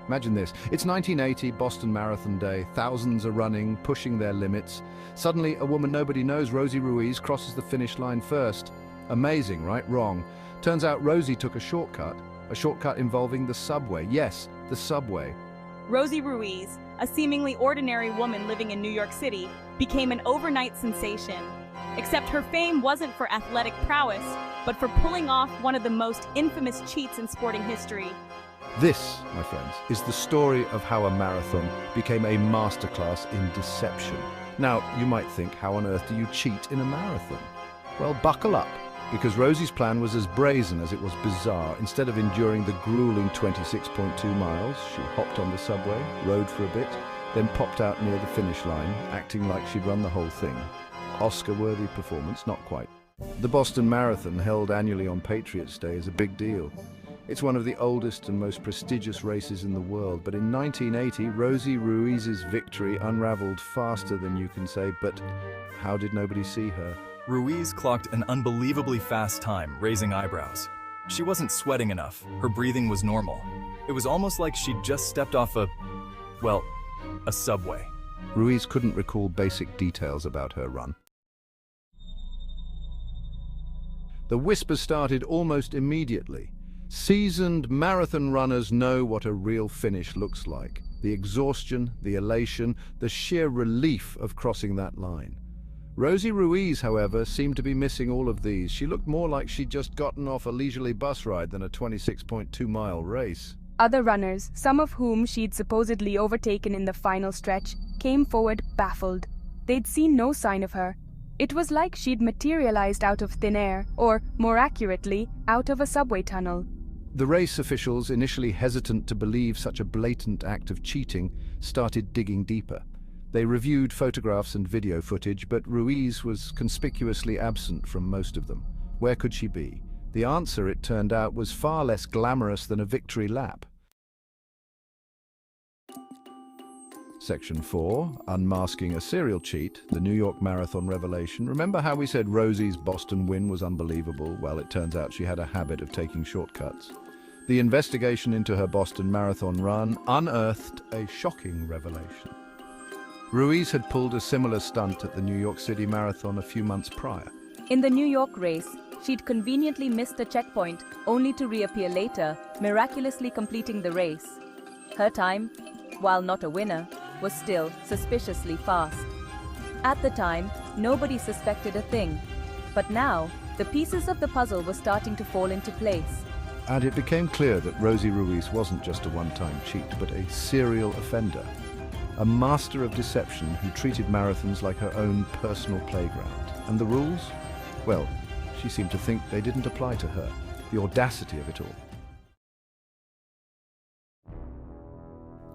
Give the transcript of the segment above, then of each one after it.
Imagine this. It's 1980, Boston Marathon Day. Thousands are running, pushing their limits. Suddenly, a woman nobody knows, Rosie Ruiz, crosses the finish line first. Amazing, right? Wrong. Turns out Rosie took a shortcut involving the subway. Yes, the subway. Rosie Ruiz, a seemingly ordinary woman living in New York City, became an overnight sensation. Except her fame wasn't for athletic prowess, but for pulling off one of the most infamous cheats in sporting history. This, my friends, is the story of how a marathon became a masterclass in deception. Now, you might think, how on earth do you cheat in a marathon? Well, buckle up, because Rosie's plan was as brazen as it was bizarre. Instead of enduring the grueling 26.2 miles, she hopped on the subway, rode for a bit, then popped out near the finish line, acting like she'd run the whole thing. Oscar-worthy performance, not quite. The Boston Marathon, held annually on Patriots' Day, is a big deal. It's one of the oldest and most prestigious races in the world, but in 1980, Rosie Ruiz's victory unraveled faster than you can say, but how did nobody see her? Ruiz clocked an unbelievably fast time, raising eyebrows. She wasn't sweating enough. Her breathing was normal. It was almost like she'd just stepped off a subway. Ruiz couldn't recall basic details about her run. The whispers started almost immediately. Seasoned marathon runners know what a real finish looks like. The exhaustion, the elation, the sheer relief of crossing that line. Rosie Ruiz, however, seemed to be missing all of these. She looked more like she'd just gotten off a leisurely bus ride than a 26.2-mile race. Other runners, some of whom she'd supposedly overtaken in the final stretch, came forward baffled. They'd seen no sign of her. It was like she'd materialized out of thin air, or, more accurately, out of a subway tunnel. The race officials, initially hesitant to believe such a blatant act of cheating, started digging deeper. They reviewed photographs and video footage, but Ruiz was conspicuously absent from most of them. Where could she be? The answer, it turned out, was far less glamorous than a victory lap. Section 4, Unmasking a Serial Cheat, the New York Marathon Revelation. Remember how we said Rosie's Boston win was unbelievable? Well, it turns out she had a habit of taking shortcuts. The investigation into her Boston Marathon run unearthed a shocking revelation. Ruiz had pulled a similar stunt at the New York City Marathon a few months prior. In the New York race, she'd conveniently missed a checkpoint, only to reappear later, miraculously completing the race. Her time, while not a winner, was still suspiciously fast. At the time, nobody suspected a thing. But now, the pieces of the puzzle were starting to fall into place. And it became clear that Rosie Ruiz wasn't just a one-time cheat, but a serial offender. A master of deception who treated marathons like her own personal playground. And the rules? Well, she seemed to think they didn't apply to her. The audacity of it all.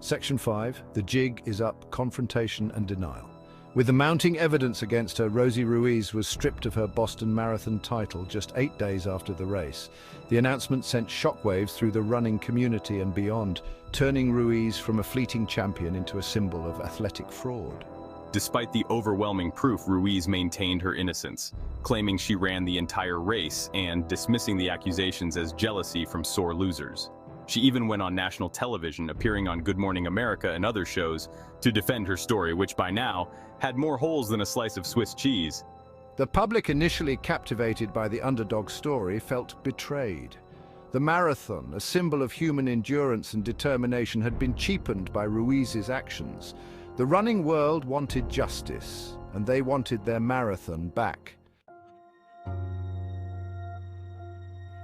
Section 5, the jig is up, confrontation and denial. With the mounting evidence against her, Rosie Ruiz was stripped of her Boston Marathon title just 8 days after the race. The announcement sent shockwaves through the running community and beyond, turning Ruiz from a fleeting champion into a symbol of athletic fraud. Despite the overwhelming proof, Ruiz maintained her innocence, claiming she ran the entire race and dismissing the accusations as jealousy from sore losers. She even went on national television, appearing on Good Morning America and other shows, to defend her story, which by now had more holes than a slice of Swiss cheese. The public, initially captivated by the underdog story, felt betrayed. The marathon, a symbol of human endurance and determination, had been cheapened by Ruiz's actions. The running world wanted justice, and they wanted their marathon back.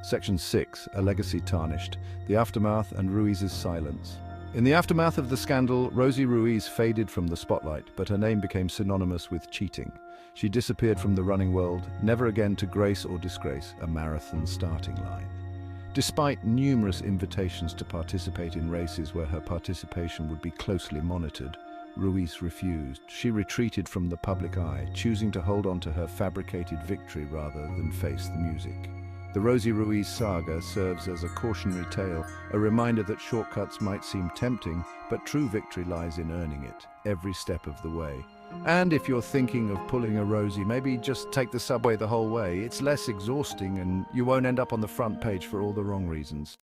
Section 6, a legacy tarnished, the aftermath and Ruiz's silence. In the aftermath of the scandal, Rosie Ruiz faded from the spotlight, but her name became synonymous with cheating. She disappeared from the running world, never again to grace or disgrace a marathon starting line. Despite numerous invitations to participate in races where her participation would be closely monitored, Ruiz refused. She retreated from the public eye, choosing to hold on to her fabricated victory rather than face the music. The Rosie Ruiz saga serves as a cautionary tale, a reminder that shortcuts might seem tempting, but true victory lies in earning it, every step of the way. And if you're thinking of pulling a Rosie, maybe just take the subway the whole way. It's less exhausting and you won't end up on the front page for all the wrong reasons.